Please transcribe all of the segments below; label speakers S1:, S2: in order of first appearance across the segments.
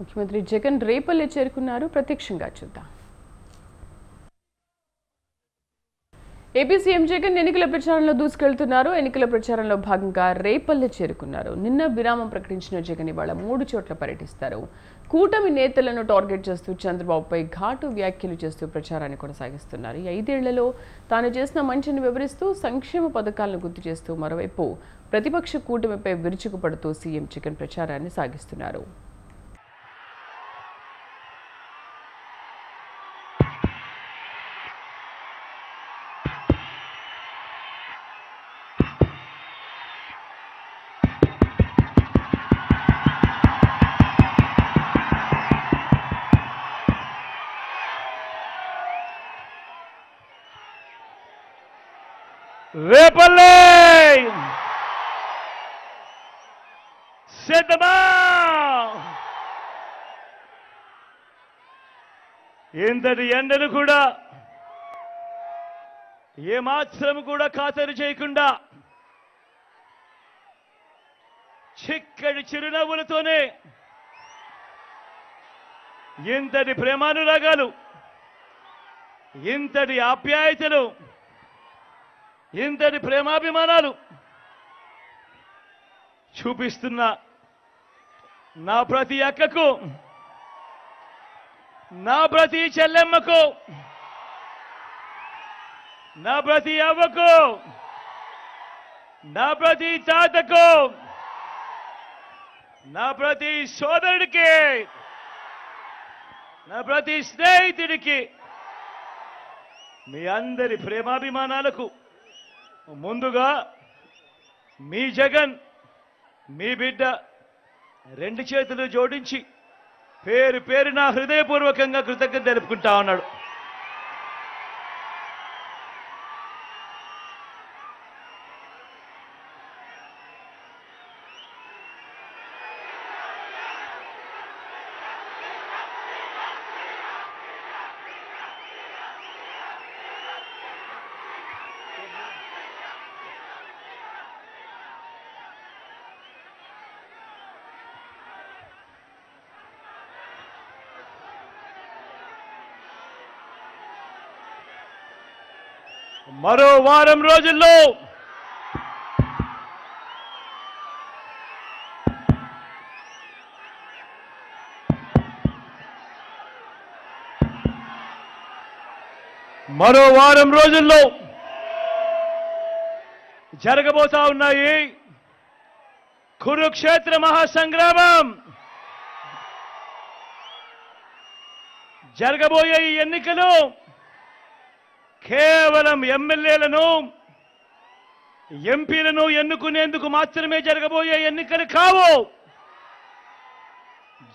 S1: ముఖ్యమంత్రి జగన్ రేపల్లె చేరుకున్నారు. ప్రత్యక్షంగా చూద్దాం. ఏపీ సీఎం జగన్ ఎన్నికల ప్రచారంలో దూసుకెళ్తున్నారు. ఎన్నికల ప్రచారంలో భాగంగా రేపల్లె చేరుకున్నారు. నిన్న విరామం ప్రకటించిన జగన్ ఇవాళ 3 చోట్ల పర్యటిస్తారు. కూటమి నేతలను టార్గెట్ చేస్తూ చంద్రబాబుపై ఘాటు వ్యాఖ్యలు చేస్తూ ప్రచారాన్ని కొనసాగిస్తున్నారు. ఈ 5 ఏళ్లలో తాను చేసిన మంచిని వివరిస్తూ సంక్షేమ పథకాలను గుర్తు చేస్తూ మరోవైపు ప్రతిపక్ష కూటమిపై విరుచుకుపడుతూ సీఎం జగన్ ప్రచారాన్ని సాగిస్తున్నారు.
S2: రేపల్లె సిద్ధమా? ఇంతటి ఎండను కూడా ఏమాత్రం కూడా ఖాతరు చేయకుండా చిక్కడి చిరునవ్వులతోనే ఇంతటి ప్రేమానురాగాలు, ఇంతటి ఆప్యాయతలు, ఇంతటి ప్రేమాభిమానాలు చూపిస్తున్న నా ప్రతి అక్కకు, నా ప్రతి చెల్లెమ్మకు, నా ప్రతి అవ్వకు, నా ప్రతి తాతకు, నా ప్రతి సోదరుడికి, నా ప్రతి స్నేహితుడికి, మీ అందరి ప్రేమాభిమానాలకు ముందుగా మీ జగన్, మీ బిడ్డ 2 చేతులు జోడించి పేరు పేరున హృదయపూర్వకంగా కృతజ్ఞత తెలుపుకుంటా ఉన్నాడు. మరో వారం రోజుల్లో జరగబోతా ఉన్నాయి కురుక్షేత్ర మహాసంగ్రామం. జరగబోయే ఈ ఎన్నికలు కేవలం ఎమ్మెల్యేలను, ఎంపీలను ఎన్నుకునేందుకు మాత్రమే జరగబోయే ఎన్నికలు కావు.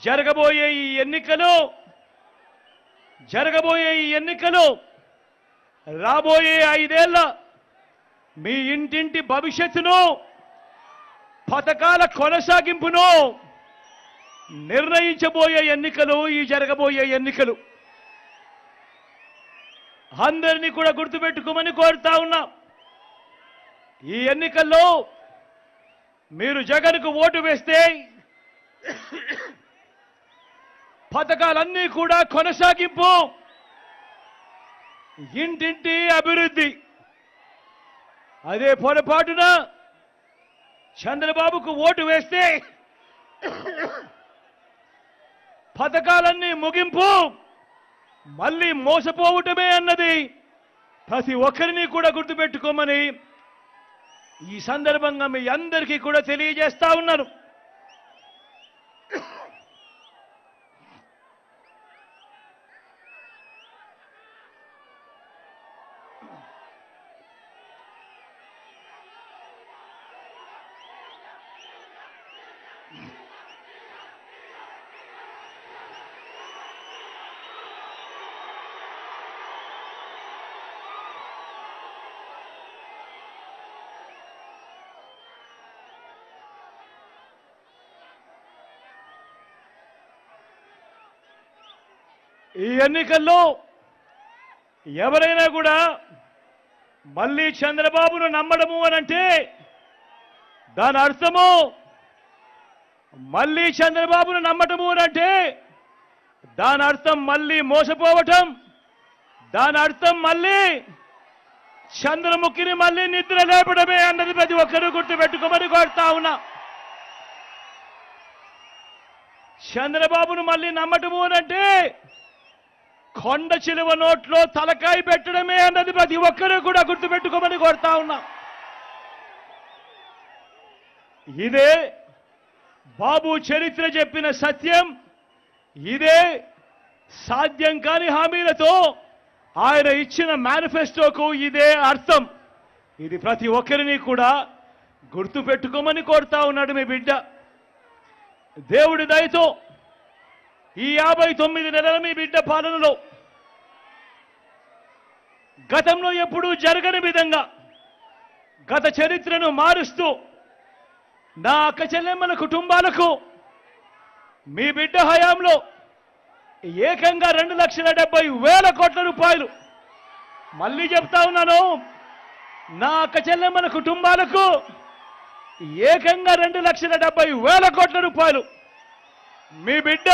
S2: జరగబోయే ఈ ఎన్నికలు రాబోయే 5 ఏళ్ల మీ ఇంటింటి భవిష్యత్తును, పథకాల కొనసాగింపును నిర్ణయించబోయే ఎన్నికలు ఈ జరగబోయే ఎన్నికలు. అందరినీ కూడా గుర్తుపెట్టుకోమని కోరుతా ఉన్నా. ఈ ఎన్నికల్లో మీరు జగన్కు ఓటు వేస్తే పథకాలన్నీ కూడా కొనసాగింపు, ఇంటింటి అభివృద్ధి. అదే పొరపాటున చంద్రబాబుకు ఓటు వేస్తే పథకాలన్నీ ముగింపు, మళ్ళీ మోసపోవటమే అన్నది ప్రతి ఒక్కరిని కూడా గుర్తుపెట్టుకోమని ఈ సందర్భంగా మీ అందరికీ కూడా తెలియజేస్తా ఉన్నాను. ఈ ఎన్నికల్లో ఎవరైనా కూడా మళ్ళీ చంద్రబాబును నమ్మడము అనంటే దాని అర్థము మళ్ళీ చంద్రబాబును నమ్మటము అంటే దాని అర్థం మళ్ళీ మోసపోవటం, దాని అర్థం మళ్ళీ చంద్రముఖిని మళ్ళీ నిద్ర లేపడమే అన్నది ప్రతి ఒక్కరూ గుర్తుపెట్టుకోమని కోరుతా ఉన్నా. చంద్రబాబును మళ్ళీ నమ్మటము అంటే కొండ చిలువ నోట్లో తలకాయ పెట్టడమే అన్నది ప్రతి ఒక్కరూ కూడా గుర్తుపెట్టుకోమని కోరుతా ఉన్నా. ఇదే బాబు చరిత్ర చెప్పిన సత్యం, ఇదే సాధ్యం కాని హామీలతో ఆయన ఇచ్చిన మేనిఫెస్టోకు ఇదే అర్థం. ఇది ప్రతి ఒక్కరిని కూడా గుర్తుపెట్టుకోమని కోరుతా ఉన్నాడు మీ బిడ్డ. దేవుడి దయతో ఈ 59 నెలల మీ బిడ్డ పాలనలో గతంలో ఎప్పుడూ జరగని విధంగా గత చరిత్రను మారుస్తూ నా అక్క చెల్లెమ్మల కుటుంబాలకు మీ బిడ్డ హయాంలో ఏకంగా 2,70,000 కోట్ల రూపాయలు, మళ్ళీ చెప్తా ఉన్నాను, నా అక్క చెల్లెమ్మల కుటుంబాలకు ఏకంగా 2,70,000 కోట్ల రూపాయలు మీ బిడ్డ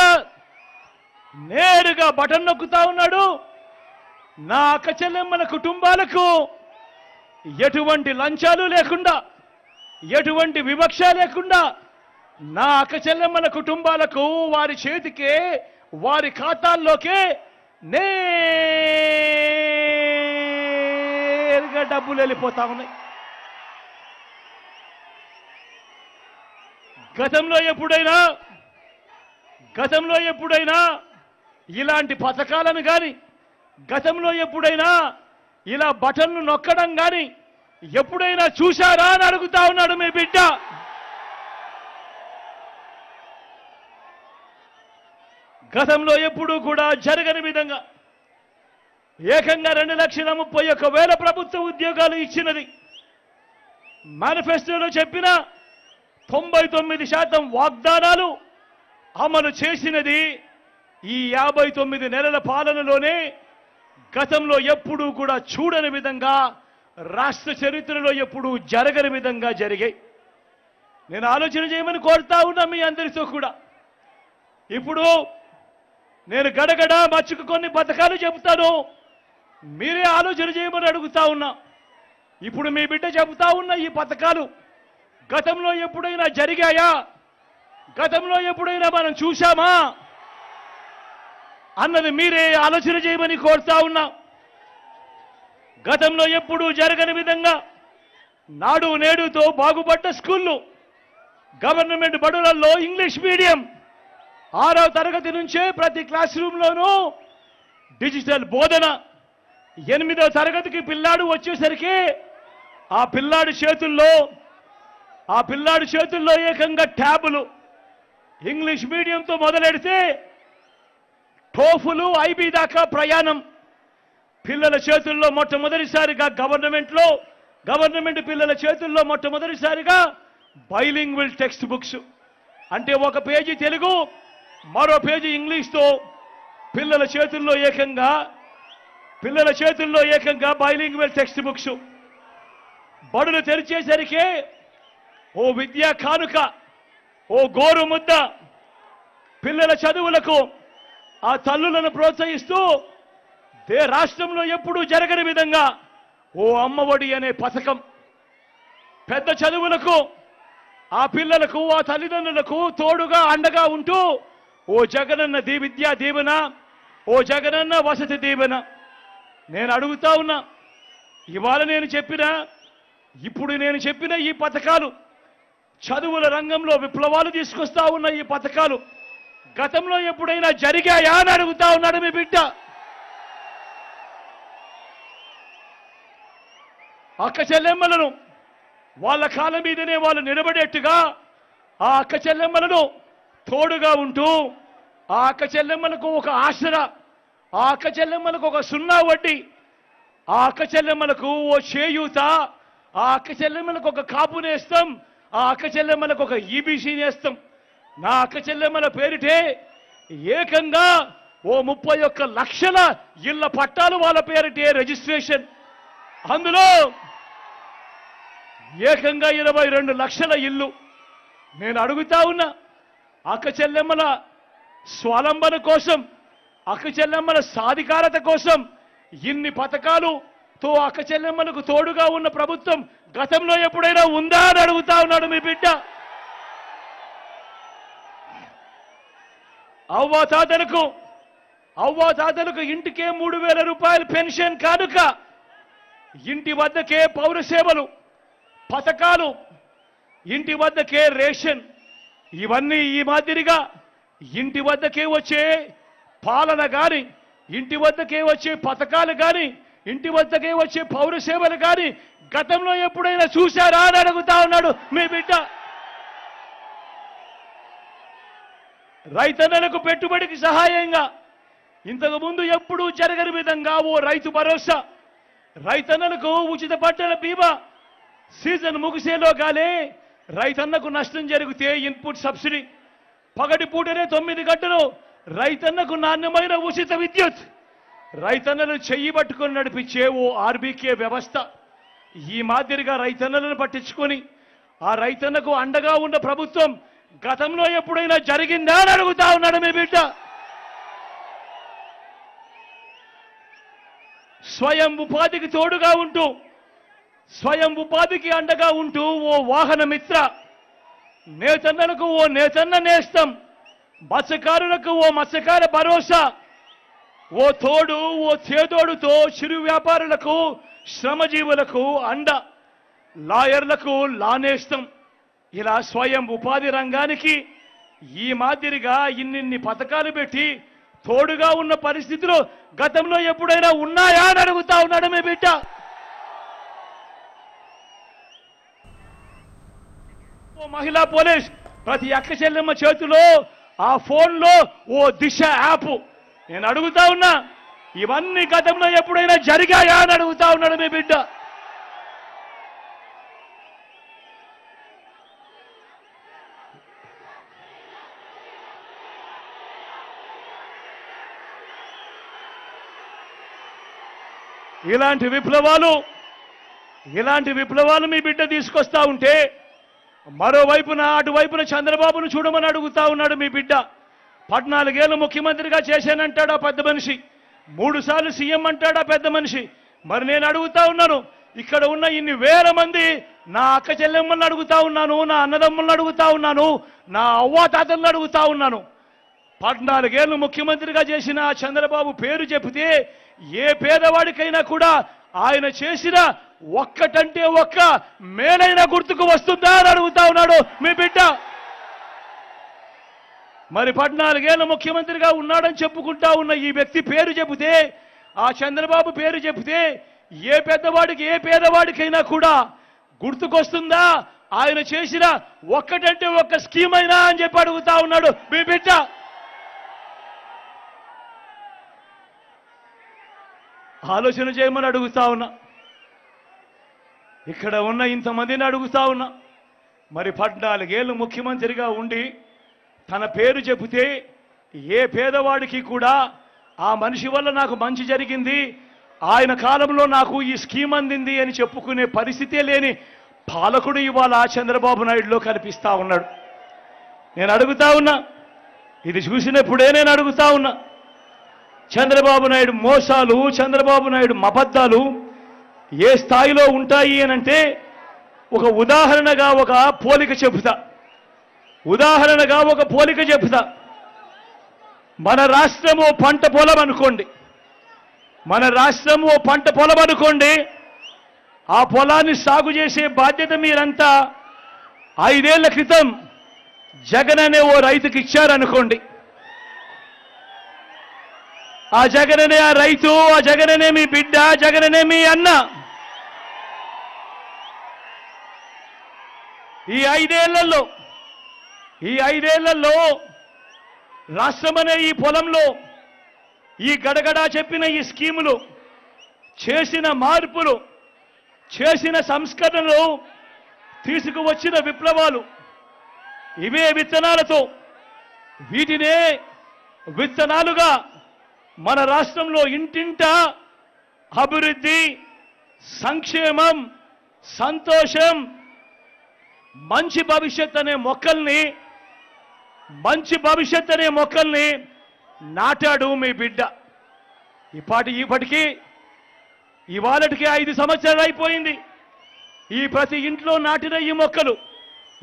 S2: నేరుగా బటన్ నొక్కుతా ఉన్నాడు. నా అక్క చెల్లెమ్మల కుటుంబాలకు ఎటువంటి లంచాలు లేకుండా, ఎటువంటి వివక్ష లేకుండా నా అక్క చెల్లెమ్మల కుటుంబాలకు వారి చేతికే, వారి ఖాతాల్లోకే నేరుగా డబ్బులు వెళ్ళిపోతా ఉన్నాయి. గతంలో ఎప్పుడైనా ఇలాంటి పథకాలను కానీ, గతంలో ఎప్పుడైనా ఇలా బటన్లు నొక్కడం కానీ ఎప్పుడైనా చూశారా అని అడుగుతా ఉన్నాడు మీ బిడ్డ. గతంలో ఎప్పుడూ కూడా జరగని విధంగా ఏకంగా 2,31,000 ప్రభుత్వ ఉద్యోగాలు ఇచ్చినది. మేనిఫెస్టోలో చెప్పిన 99% వాగ్దానాలు అమలు చేసినది ఈ 59 నెలల పాలనలోనే. గతంలో ఎప్పుడూ కూడా చూడని విధంగా, రాష్ట్ర చరిత్రలో ఎప్పుడూ జరగని విధంగా జరిగాయి. నేను ఆలోచన చేయమని కోరుతా ఉన్నా మీ అందరితో కూడా. ఇప్పుడు నేను గడగడ మచ్చుకు కొన్ని పథకాలు చెబుతాను, మీరే ఆలోచన చేయమని అడుగుతా ఉన్నా. ఇప్పుడు మీ బిడ్డ చెబుతా ఉన్న ఈ పథకాలు గతంలో ఎప్పుడైనా జరిగాయా, గతంలో ఎప్పుడైనా మనం చూశామా అన్నది మీరే ఆలోచన చేయమని కోరుతా ఉన్నా. గతంలో ఎప్పుడూ జరగని విధంగా నాడు నేడుతో బాగుపడ్డ స్కూళ్ళు, గవర్నమెంట్ బడులలో ఇంగ్లీష్ మీడియం, 6వ తరగతి నుంచే ప్రతి క్లాస్ రూమ్లోనూ డిజిటల్ బోధన, 8వ తరగతికి పిల్లాడు వచ్చేసరికి ఆ పిల్లాడి చేతుల్లో ఏకంగా ట్యాబులు, ఇంగ్లీష్ మీడియంతో మొదలెడితే టోఫులు, ఐబీ దాకా ప్రయాణం. పిల్లల చేతుల్లో మొట్టమొదటిసారిగా గవర్నమెంట్ పిల్లల చేతుల్లో మొట్టమొదటిసారిగా బైలింగ్వల్ టెక్స్ట్ బుక్స్, అంటే ఒక పేజీ తెలుగు, మరో పేజీ ఇంగ్లీష్తో పిల్లల చేతుల్లో ఏకంగా బైలింగ్వల్ టెక్స్ట్ బుక్స్. బడులు తెరిచేసరికి ఓ విద్యా కానుక, ఓ గోరు ముద్ద, పిల్లల చదువులకు ఆ తల్లులను ప్రోత్సహిస్తూ రాష్ట్రంలో ఎప్పుడూ జరగని విధంగా ఓ అమ్మఒడి అనే పథకం, పెద్ద చదువులకు ఆ పిల్లలకు, ఆ తల్లిదండ్రులకు తోడుగా అండగా ఉంటూ ఓ జగనన్న విద్యా దీవెన, ఓ జగనన్న వసతి దీవెన. నేను అడుగుతా ఉన్నా, ఇప్పుడు నేను చెప్పిన ఈ పథకాలు, చదువుల రంగంలో విప్లవాలు తీసుకొస్తా ఉన్న ఈ పథకాలు గతంలో ఎప్పుడైనా జరిగాయా అని అడుగుతా ఉన్నాడు మీ బిడ్డ. అక్క చెల్లెమ్మలను వాళ్ళ కాళ్ళ మీదనే వాళ్ళు నిలబడేట్టుగా ఆ అక్క చెల్లెమ్మలను తోడుగా ఉంటూ, ఆ అక్క చెల్లెమ్మలకు ఒక ఆసరా, ఆ అక్క చెల్లెమ్మలకు ఒక 0 వడ్డీ, ఆ అక్క చెల్లెమ్మలకు ఓ చేయూత, ఆ అక్క చెల్లెమ్మలకు ఒక కాపు నేస్తం, ఆ అక్క చెల్లెమ్మలకు ఒక ఈబీసీ నేస్తం. నా అక్క చెల్లెమ్మల పేరిటే ఏకంగా ఓ 31 లక్షల ఇళ్ల పట్టాలు వాళ్ళ పేరిటే రిజిస్ట్రేషన్. అందులో ఏకంగా 22 లక్షల ఇల్లు. నేను అడుగుతా ఉన్నా, అక్క చెల్లెమ్మల స్వాలంబన కోసం, అక్క చెల్లెమ్మల సాధికారత కోసం ఇన్ని పథకాలుతో అక్క చెల్లెమ్మలకు తోడుగా ఉన్న ప్రభుత్వం గతంలో ఎప్పుడైనా ఉందా అని అడుగుతా ఉన్నాడు మీ బిడ్డ. అవ్వాతాతలకు ఇంటికే 3,000 రూపాయలు పెన్షన్ కానుక, ఇంటి వద్దకే పౌర సేవలు పథకాలు, ఇంటి వద్దకే రేషన్, ఇవన్నీ ఈ మాదిరిగా ఇంటి వద్దకే వచ్చే పాలన కానీ, ఇంటి వద్దకే వచ్చే పథకాలు కానీ, ఇంటి వద్దకే వచ్చే పౌర సేవలు కానీ గతంలో ఎప్పుడైనా చూశారా అని అడుగుతా ఉన్నాడు మీ బిడ్డ. రైతన్నలకు పెట్టుబడికి సహాయంగా ఇంతకుముందు ఎప్పుడూ జరగని విధంగా ఓ రైతు భరోసా, రైతన్నలకు ఉచిత పంటల బీమా, సీజన్ ముగిసేలోగానే రైతన్నకు నష్టం జరిగితే ఇన్పుట్ సబ్సిడీ, పగటిపూటనే 9 గంటలు రైతన్నకు నాణ్యమైన ఉచిత విద్యుత్, రైతన్నలను చెయ్యి పట్టుకొని నడిపించే ఓ ఆర్బీకే వ్యవస్థ, ఈ మాదిరిగా రైతన్నలను పట్టించుకొని ఆ రైతన్నకు అండగా ఉన్న ప్రభుత్వం గతంలో ఎప్పుడైనా జరిగిందా అని అడుగుతా ఉన్నాడు మీ బిడ్డ. స్వయం ఉపాధికి తోడుగా ఉంటూ, స్వయం ఉపాధికి అండగా ఉంటూ ఓ వాహన మిత్ర, నేతన్నలకు ఓ నేతన్న నేస్తం, మత్స్యకారులకు ఓ మత్స్యకార భరోసా, ఓ తోడు ఓ చేదోడుతో చిరు వ్యాపారులకు శ్రమజీవులకు అండ, లాయర్లకు లానేస్తం, ఇలా స్వయం ఉపాధి రంగానికి ఈ మాదిరిగా ఇన్నిన్ని పథకాలు పెట్టి తోడుగా ఉన్న పరిస్థితులు గతంలో ఎప్పుడైనా ఉన్నాయా అని అడుగుతా ఉన్నాడు మీ బిడ్డ. ఓ మహిళా పోలీస్ ప్రతి అక్క చెల్లెమ్మ చేతిలో ఆ ఫోన్లో ఓ దిశ యాప్. నేను అడుగుతా ఉన్నా, ఇవన్నీ గతంలో ఎప్పుడైనా జరిగాయా అని అడుగుతా ఉన్నాడు మీ బిడ్డ. ఇలాంటి విప్లవాలు మీ బిడ్డ తీసుకొస్తా ఉంటే మరోవైపున అటువైపున చంద్రబాబును చూడమని అడుగుతా ఉన్నాడు మీ బిడ్డ. 14 ఏళ్ళు ముఖ్యమంత్రిగా చేశానంటాడా పెద్ద మనిషి, 3 సార్లు సీఎం అంటాడా పెద్ద మనిషి. మరి నేను అడుగుతా ఉన్నాను, ఇక్కడ ఉన్న ఇన్ని వేల మంది నా అక్క చెల్లెమ్మల్ని అడుగుతా ఉన్నాను, నా అన్నదమ్ములను అడుగుతా ఉన్నాను, నా అవ్వాతాతలను అడుగుతా ఉన్నాను. 14 ఏళ్ళు ముఖ్యమంత్రిగా చేసిన చంద్రబాబు పేరు చెబితే ఏ పేదవాడికైనా కూడా ఆయన చేసిన ఒక్కటంటే ఒక్క మేలైన గుర్తుకు వస్తుందా అని అడుగుతా ఉన్నాడు మీ బిడ్డ. మరి 14 ఏళ్ళ ముఖ్యమంత్రిగా ఉన్నాడని చెప్పుకుంటా ఉన్న ఈ వ్యక్తి పేరు చెబితే, ఆ చంద్రబాబు పేరు చెబితే ఏ పెద్దవాడికి ఏ పేదవాడికైనా కూడా గుర్తుకొస్తుందా ఆయన చేసిన ఒక్కటంటే ఒక్క స్కీమ్ అయినా అని చెప్పి అడుగుతా ఉన్నాడు మీ బిడ్డ. ఆలోచన చేయమని అడుగుతా ఉన్నా, ఇక్కడ ఉన్న ఇంతమందిని అడుగుతా ఉన్నా. మరి 14 ఏళ్ళు ముఖ్యమంత్రిగా ఉండి తన పేరు చెబితే ఏ పేదవాడికి కూడా ఆ మనిషి వల్ల నాకు మంచి జరిగింది, ఆయన కాలంలో నాకు ఈ స్కీమ్ అందింది అని చెప్పుకునే పరిస్థితే లేని పాలకుడు ఇవాళ చంద్రబాబు నాయుడులో కనిపిస్తా ఉన్నాడు. నేను అడుగుతా ఉన్నా, ఇది చూసినప్పుడే నేను అడుగుతా ఉన్నా, చంద్రబాబు నాయుడు మోసాలు, చంద్రబాబు నాయుడు అబద్ధాలు ఏ స్థాయిలో ఉంటాయి అనంటే ఒక ఉదాహరణగా ఒక పోలిక చెబుతా. మన రాష్ట్రం ఓ పంట పొలం అనుకోండి, ఆ పొలాన్ని సాగు చేసే బాధ్యత మీరంతా 5 ఏళ్ల క్రితం జగన్ అనే ఓ రైతుకి ఇచ్చారనుకోండి. ఆ జగననే ఆ రైతు, ఆ జగననే మీ బిడ్డ, జగననే మీ అన్న. ఈ ఐదేళ్లలో రాష్ట్రమనే ఈ పొలంలో ఈ గడగడా చెప్పిన ఈ స్కీములు, చేసిన మార్పులు, చేసిన సంస్కరణలు, తీసుకువచ్చిన విప్లవాలు, ఇవే విత్తనాలతో, వీటినే విత్తనాలుగా మన రాష్ట్రంలో ఇంటింటా అభివృద్ధి, సంక్షేమం, సంతోషం, మంచి భవిష్యత్ అనే మొక్కల్ని మంచి భవిష్యత్ అనే మొక్కల్ని నాటాడు మీ బిడ్డ. ఇప్పటికీ ఇవాళటికి 5 సంవత్సరాలు అయిపోయింది. ఈ ప్రతి ఇంట్లో నాటిన ఈ మొక్కలు,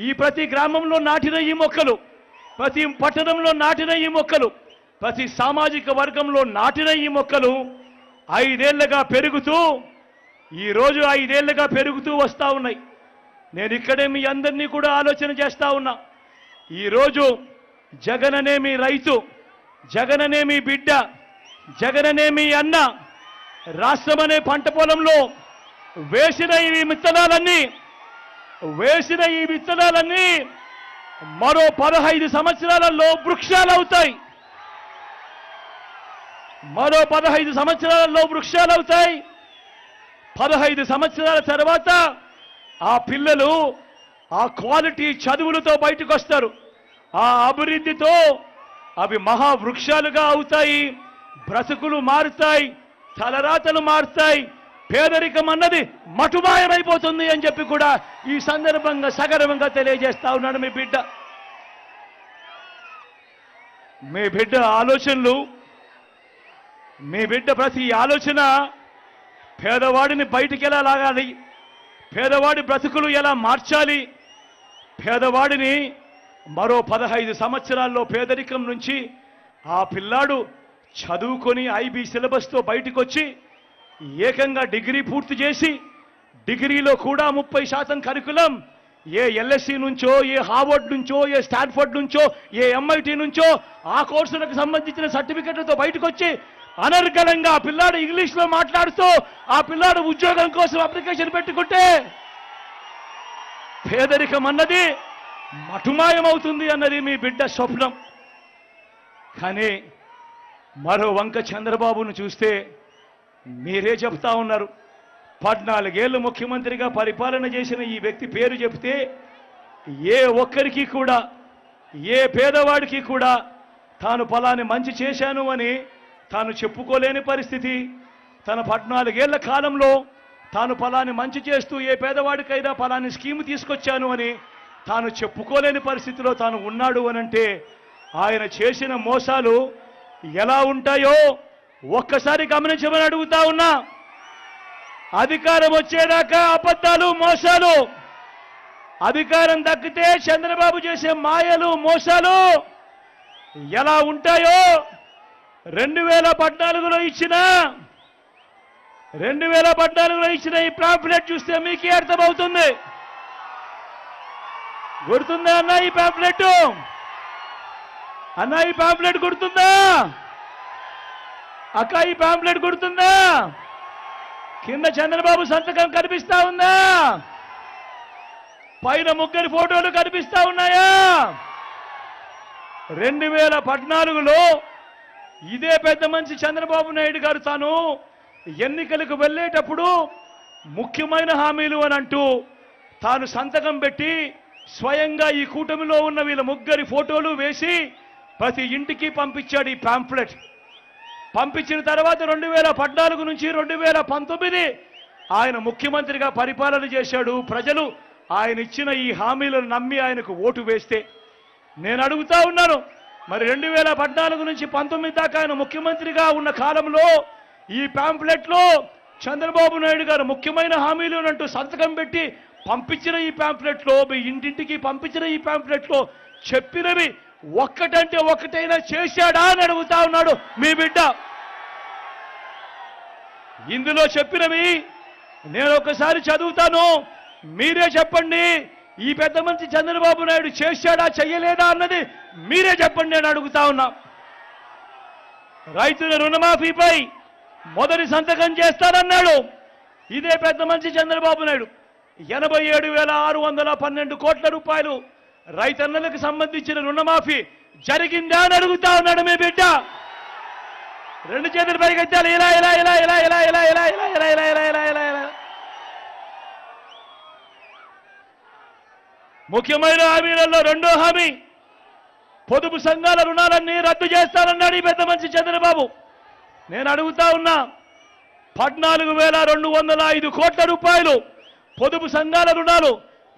S2: ఈ ప్రతి గ్రామంలో నాటిన ఈ మొక్కలు, ప్రతి పట్టణంలో నాటిన ఈ మొక్కలు, ప్రతి సామాజిక వర్గంలో నాటిన ఈ మొక్కలు 5 ఏళ్లుగా పెరుగుతూ ఈరోజు 5 ఏళ్లుగా పెరుగుతూ వస్తూ ఉన్నాయి. నేను ఇక్కడే మీ అందరినీ కూడా ఆలోచన చేస్తా ఉన్నా. ఈరోజు జగననే మీ రైతు, జగననే మీ బిడ్డ, జగననే మీ అన్న రాష్ట్రం అనే పంట పొలంలో వేసిన ఈ విత్తనాలన్నీ మరో 15 సంవత్సరాలలో వృక్షాలు అవుతాయి. మరో 15 సంవత్సరాలలో వృక్షాలు అవుతాయి. 15 సంవత్సరాల తర్వాత ఆ పిల్లలు ఆ క్వాలిటీ చదువులతో బయటకు వస్తారు. ఆ అభివృద్ధితో అవి మహావృక్షాలుగా అవుతాయి. బ్రతుకులు మారుతాయి, తలరాతలు మారుతాయి, పేదరికం అన్నది మటుమాయమైపోతుంది అని చెప్పి కూడా ఈ సందర్భంగా సగర్వంగా తెలియజేస్తా ఉన్నాడు మీ బిడ్డ ఆలోచనలు, మీ బిడ్డ ప్రతి ఆలోచన పేదవాడిని బయటికి ఎలా లాగాలి, పేదవాడి బ్రతుకులు ఎలా మార్చాలి, పేదవాడిని మరో 15 సంవత్సరాల్లో పేదరికం నుంచి ఆ పిల్లాడు చదువుకొని ఐబీ సిలబస్తో బయటకు వచ్చి ఏకంగా డిగ్రీ పూర్తి చేసి, డిగ్రీలో కూడా 30% కరికులం ఏ ఎల్ఎస్సి నుంచో, ఏ హార్వర్డ్ నుంచో, ఏ స్టాన్ఫర్డ్ నుంచో, ఏ ఎంఐటి నుంచో ఆ కోర్సులకు సంబంధించిన సర్టిఫికెట్లతో బయటకు వచ్చి అనర్గళంగా ఆ పిల్లాడు ఇంగ్లీష్లో మాట్లాడుతూ ఆ పిల్లాడు ఉద్యోగం కోసం అప్లికేషన్ పెట్టుకుంటే పేదరికం అన్నది మటుమాయమవుతుంది అన్నది మీ బిడ్డ స్వప్నం. కానీ మరో వంక చంద్రబాబును చూస్తే మీరే చెప్తా ఉన్నారు. 14 ఏళ్ళు ముఖ్యమంత్రిగా పరిపాలన చేసిన ఈ వ్యక్తి పేరు చెప్తే ఏ ఒక్కరికి కూడా, ఏ పేదవాడికి కూడా తాను ఫలాని మంచి చేశాను అని తాను చెప్పుకోలేని పరిస్థితి. తన 14 ఏళ్ల కాలంలో తాను ఫలాని మంచి చేస్తూ ఏ పేదవాడికైనా ఫలాని స్కీమ్ తీసుకొచ్చాను అని తాను చెప్పుకోలేని పరిస్థితిలో తాను ఉన్నాడు అనంటే ఆయన చేసిన మోసాలు ఎలా ఉంటాయో ఒక్కసారి గమనించమని అడుగుతా ఉన్నా. అధికారం వచ్చేదాకా అబద్ధాలు, మోసాలు, అధికారం దక్కితే చంద్రబాబు చేసే మాయలు, మోసాలు ఎలా ఉంటాయో 2014లో ఇచ్చిన ఈ పాంఫ్లెట్ చూస్తే మీకే అర్థమవుతుంది. గుర్తుందా అన్న ఈ పాంఫ్లెట్? అన్న ఈ పాంఫ్లెట్ గుర్తుందా? అక్క ఈ పాంఫ్లెట్ గుర్తుందా? కింద చంద్రబాబు సంతకం కనిపిస్తా ఉందా? పైన ముగ్గురి ఫోటోలు కనిపిస్తా ఉన్నాయా? 2014లో ఇదే పెద్ద మనిషి చంద్రబాబు నాయుడు గారు తాను ఎన్నికలకు వెళ్ళేటప్పుడు ముఖ్యమైన హామీలు అని అంటూ తాను సంతకం పెట్టి స్వయంగా ఈ కూటమిలో ఉన్న వీళ్ళ ముగ్గురి ఫోటోలు వేసి ప్రతి ఇంటికి పంపించాడు ఈ పాంఫ్లెట్. పంపించిన తర్వాత 2014 నుంచి 2019 ఆయన ముఖ్యమంత్రిగా పరిపాలన చేశాడు. ప్రజలు ఆయన ఇచ్చిన ఈ హామీలను నమ్మి ఆయనకు ఓటు వేస్తే నేను అడుగుతా ఉన్నాను, మరి 2014 నుంచి 19 దాకా ఆయన ముఖ్యమంత్రిగా ఉన్న కాలంలో ఈ పాంఫ్లెట్లో చంద్రబాబు నాయుడు గారు ముఖ్యమైన హామీలు అంటూ సంతకం పెట్టి పంపించిన ఈ పాంఫ్లెట్లో, మీ ఇంటింటికి పంపించిన ఈ పాంఫ్లెట్లో చెప్పినవి ఒక్కటంటే ఒక్కటైనా చేశాడా అని అడుగుతా ఉన్నాడు మీ బిడ్డ. ఇందులో చెప్పినవి నేను ఒకసారి చదువుతాను, మీరే చెప్పండి. ఈ పెద్ద మంచి చంద్రబాబు నాయుడు చేశాడా చెయ్యలేదా అన్నది మీరే చెప్పండి అని అడుగుతా ఉన్నా. రైతుల రుణమాఫీపై మొదటి సంతకం చేస్తానన్నాడు ఇదే పెద్ద మంచి చంద్రబాబు నాయుడు. 87,612 కోట్ల రూపాయలు రైతన్నలకు సంబంధించిన రుణమాఫీ జరిగిందా అని అడుగుతా ఉన్నాడు మీ బిడ్డ. 2 చేతులు పైకెత్తాలి. ఇలా ఇలా ఇలా ఇలా ఇలా ఇలా ఇలా ఇలా ఇలా ఇలా ఇలా ఇలా ఇలా ఇలా ముఖ్యమైన హామీలలో రెండో హామీ పొదుపు సంఘాల రుణాలన్నీ రద్దు చేస్తానన్నాడు ఈ పెద్ద మంచి చంద్రబాబు. నేను అడుగుతా ఉన్నా, 14,205 కోట్ల రూపాయలు పొదుపు సంఘాల రుణాలు,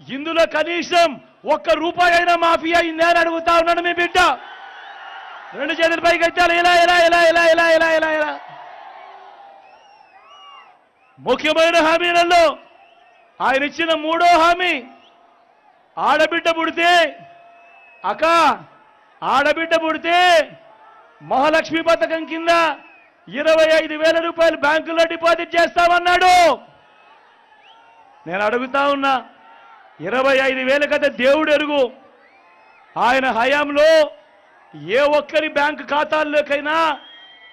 S2: ఇందులో కనీసం ఒక్క రూపాయి అయినా మాఫీ అయిందే అని అడుగుతా ఉన్నాడు మీ బిడ్డ. రెండు చేతుల పైకి ఎత్తాలి. ఇలా ఇలా ఇలా ఇలా ఇలా ఇలా ఇలా ఇలా ముఖ్యమైన హామీలలో ఆయన ఇచ్చిన మూడో హామీ, ఆడబిడ్డ పుడితే ఆడబిడ్డ పుడితే మహాలక్ష్మి పథకం కింద 25,000 రూపాయలు బ్యాంకులో డిపాజిట్ చేస్తామన్నాడు. నేను అడుగుతా ఉన్నా, 25,000 కదా దేవుడు ఎరుగు. ఆయన హయాంలో ఏ ఒక్కరి బ్యాంకు ఖాతాల్లోకైనా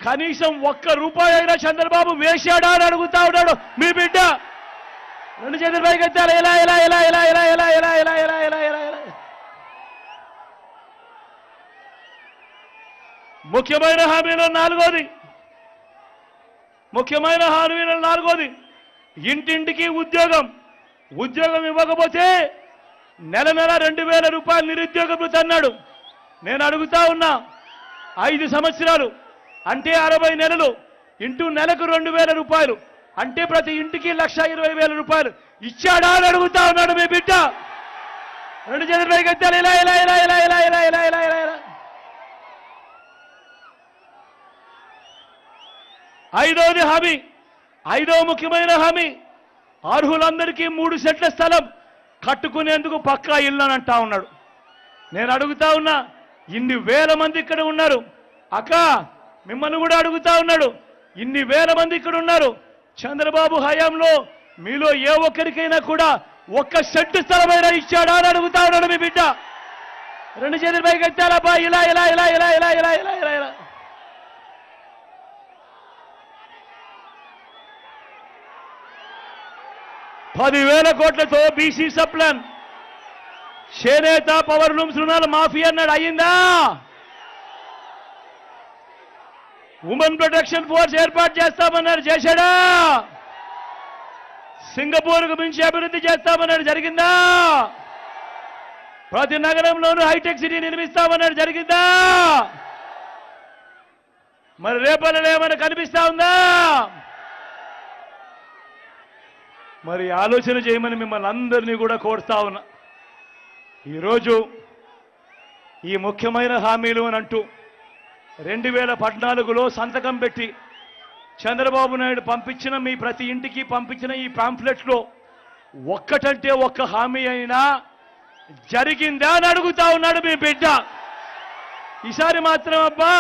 S2: కనీసం ఒక్క రూపాయి అయినా చంద్రబాబు వేశాడా అని అడుగుతా ఉన్నాడు మీ బిడ్డ. రెండు చేతుల పైకి ఎత్తాలి. ఇలా ఇలా ఇలా ఇలా ఇలా ఇలా ఇలా ఇలా ఇలా ఇలా ఇలా ఇలా ముఖ్యమైన హామీలో నాలుగోది ఇంటింటికి ఉద్యోగం ఇవ్వకపోతే నెల 2,000 రూపాయలు నిరుద్యోగ భృతి అన్నాడు. నేను అడుగుతా ఉన్నా, 5 సంవత్సరాలు అంటే 60 నెలలు ఇంటూ నెలకు 2,000 రూపాయలు అంటే ప్రతి ఇంటికి 1,20,000 రూపాయలు ఇచ్చాడా అని అడుగుతా ఉన్నాడు మీ బిడ్డ. రెండు చేతుల పైకి ఎత్తాలి. ఇలా ఇలా ఇలా ఇలా ఇలా ఇలా ఇలా ఇలా ఇలా ఇలా ఐదో ముఖ్యమైన హామీ, అర్హులందరికీ 3 సెంట్ల స్థలం కట్టుకునేందుకు పక్కా ఇల్లు అని అంటా ఉన్నాడు. నేను అడుగుతా ఉన్నా, ఇన్ని వేల మంది ఇక్కడ ఉన్నారు అక్క, మిమ్మల్ని కూడా అడుగుతా ఉన్నాడు, ఇన్ని వేల మంది ఇక్కడ ఉన్నారు. చంద్రబాబు హయాంలో మీలో ఏ ఒక్కరికైనా కూడా 1 సెంటు స్థలమైనా ఇచ్చాడా అని అడుగుతా ఉన్నాడు మీ బిడ్డ. రెండు చేతుల పైకి ఎత్తాలబ్బా. ఇలా ఇలా ఇలా ఇలా ఇలా ఇలా ఇలా ఇలా ఇలా ₹10,000 కోట్లతో బీసీ సప్లాన్, చేనేత, పవర్ లూమ్స్ రుణాలు మాఫీ అన్నాడు. అయ్యిందా? ఉమెన్ ప్రొటెక్షన్ ఫోర్స్ ఏర్పాటు చేస్తామన్నారు. చేశాడా? సింగపూర్కు మించి అభివృద్ధి చేస్తామన్నాడు. జరిగిందా? ప్రతి నగరంలోనూ హైటెక్ సిటీ నిర్మిస్తామన్నాడు. జరిగిందా? మరి రేపల్లో ఏమైనా కనిపిస్తా ఉందా? మరి ఆలోచన చేయమని మిమ్మల్ని అందరినీ కూడా కోరుతా ఉన్నా. ఈరోజు ఈ ముఖ్యమైన హామీలు అని అంటూ 2014లో సంతకం పెట్టి చంద్రబాబు నాయుడు పంపించిన మీ ప్రతి ఇంటికి పంపించిన ఈ పాంఫ్లెట్లో ఒక్కటంటే ఒక్క హామీ అయినా జరిగిందా అని అడుగుతా ఉన్నాడు మీ బిడ్డ. ఈసారి మాత్రం అబ్బా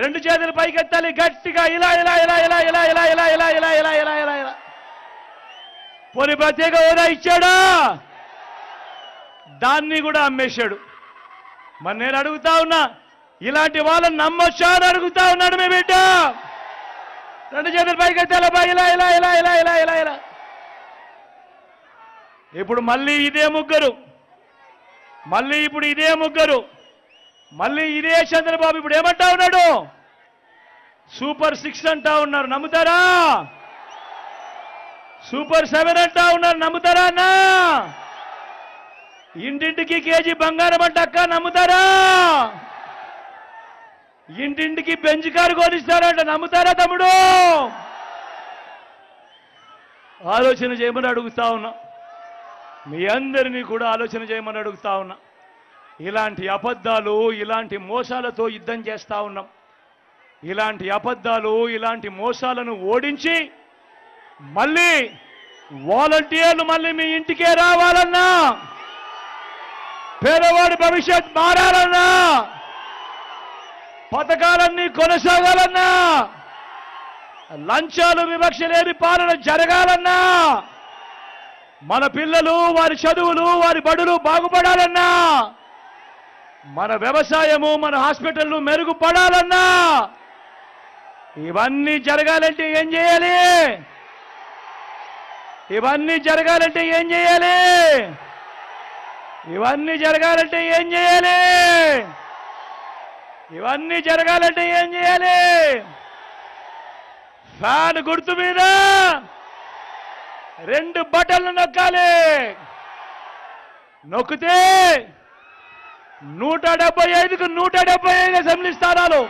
S2: రెండు చేతులు పైకెత్తాలి గట్టిగా. ఇలా ఇలా ఇలా ఇలా ఇలా ఇలా ఇలా ఇలా ఇలా ఇలా ఇలా ఇలా ఇలా పోనీ ప్రత్యేక హోదా ఇచ్చాడా? దాన్ని కూడా అమ్మేశాడు. మరి నేను అడుగుతా ఉన్నా, ఇలాంటి వాళ్ళని నమ్మొచ్చా అని అడుగుతా ఉన్నాడు మీ బిడ్డ. రెండు చేతులు పైకెత్తాలబ్బా. ఇలా ఇలా ఇలా ఇలా ఇలా ఇలా ఇలా ఇప్పుడు మళ్ళీ ఇదే ముగ్గురు, మళ్ళీ ఇదే చంద్రబాబు ఇప్పుడు ఏమంటా ఉన్నాడు? సూపర్ 6 అంటా ఉన్నారు. నమ్ముతారా? సూపర్ 7 అంటా ఉన్నారు. నమ్ముతారా అన్నా? ఇంటింటికి కేజీ బంగారం అంట అక్క, నమ్ముతారా? ఇంటింటికి బెంచ్ కారు కొనిస్తారంట, నమ్ముతారా తమ్ముడు? ఆలోచన చేయమని అడుగుతా ఉన్నా. మీ అందరినీ కూడా ఆలోచన చేయమని అడుగుతా ఉన్నా. ఇలాంటి అబద్ధాలు, ఇలాంటి మోసాలతో యుద్ధం చేస్తా ఉన్నాం. ఇలాంటి అబద్ధాలు, ఇలాంటి మోసాలను ఓడించి మళ్ళీ వాలంటీర్లు మళ్ళీ మీ ఇంటికే రావాలన్నా, పేదవాడి భవిష్యత్ మారాలన్నా, పథకాలన్నీ కొనసాగాలన్నా, లంచాలు వివక్ష లేని పాలన జరగాలన్నా, మన పిల్లలు, వారి చదువులు, వారి బడులు బాగుపడాలన్నా, మన వ్యవసాయము, మన హాస్పిటళ్లు మెరుగుపడాలన్నా, ఇవన్నీ జరగాలంటే ఏం చేయాలి? ఇవన్నీ జరగాలంటే ఏం చేయాలి? ఇవన్నీ జరగాలంటే ఏం చేయాలి? ఇవన్నీ జరగాలంటే ఏం చేయాలి? ఫ్యాన్ గుర్తు మీద 2 బటన్లు నొక్కాలి. నొక్కితే 175కు 175 అసెంబ్లీ స్థానాలు,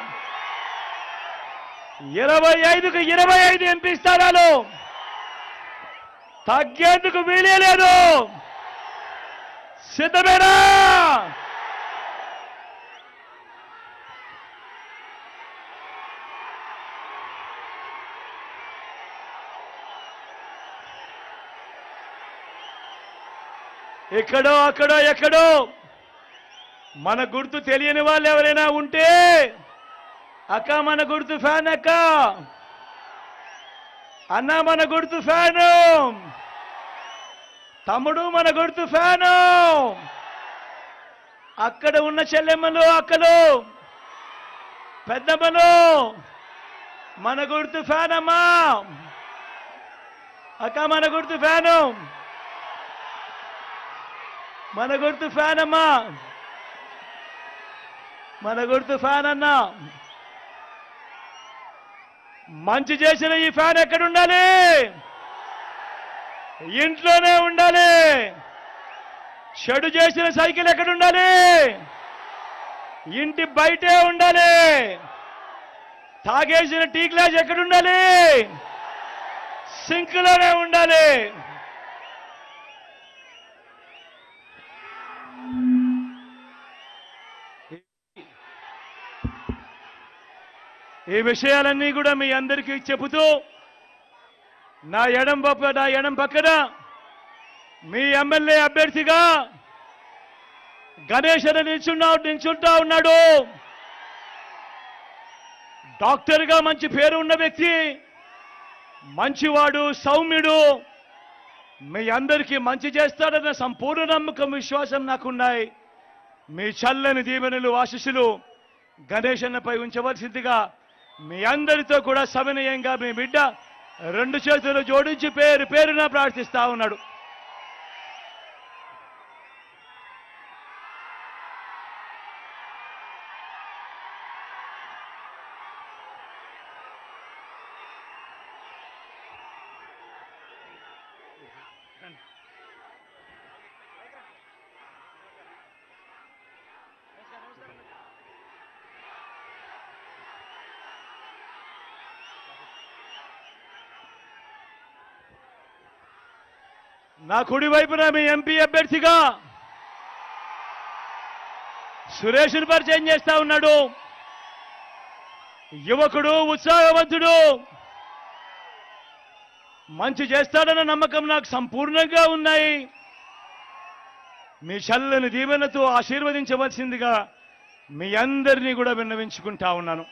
S2: 25కు 25 ఎంపీ స్థానాలు, తగ్గేందుకు వీలే లేదు. సిద్ధమేనా? ఎక్కడో అక్కడో ఎక్కడో మన గుర్తు తెలియని వాళ్ళు ఎవరైనా ఉంటే, అక్క మన గుర్తు ఫ్యాన్, అక్క అన్న మన గుర్తు ఫ్యాను, తమ్ముడు మన గుర్తు ఫ్యాను, అక్కడ ఉన్న చెల్లెమ్మలు అక్కలు పెద్దమ్మలు మన గుర్తు ఫ్యాన్ అమ్మా, అక్క మన గుర్తు ఫ్యాను, మన గుర్తు ఫ్యాన్ అమ్మా, మన గుర్తు ఫ్యాన్ అన్నా. మంచి చేసిన ఈ ఫ్యాన్ ఎక్కడ ఉండాలి? ఇంట్లోనే ఉండాలి. చెడు చేసిన సైకిల్ ఎక్కడ ఉండాలి? ఇంటి బయటే ఉండాలి. తాగేసిన టీ గ్లాస్ ఎక్కడ ఉండాలి? సింక్లోనే ఉండాలి. ఈ విషయాలన్నీ కూడా మీ అందరికీ చెబుతూ, నా ఎడం పక్కన మీ ఎమ్మెల్యే అభ్యర్థిగా గణేష్ అని నిల్చుంటా ఉన్నాడు. డాక్టర్గా మంచి పేరు ఉన్న వ్యక్తి, మంచివాడు, సౌమ్యుడు, మీ అందరికీ మంచి చేస్తాడన్న సంపూర్ణ నమ్మకం, విశ్వాసం నాకున్నాయి. మీ చల్లని దీవెనలు, ఆశీస్సులు గణేష్ అన్నపై ఉంచవలసిందిగా మీ అందరితో కూడా సవినయంగా మీ బిడ్డ రెండు చేతులు జోడించి పేరు పేరున ప్రార్థిస్తా ఉన్నాడు. నా కుడి వైపున మీ ఎంపీ అభ్యర్థిగా సురేష్ను పరిచయం చేస్తా ఉన్నాడు. యువకుడు, ఉత్సాహవంతుడు, మంచి చేస్తాడన్న నమ్మకం నాకు సంపూర్ణంగా ఉన్నాయి. మీ చల్లని దీవెనతో ఆశీర్వదించవలసిందిగా మీ అందరినీ కూడా విన్నవించుకుంటా ఉన్నాను.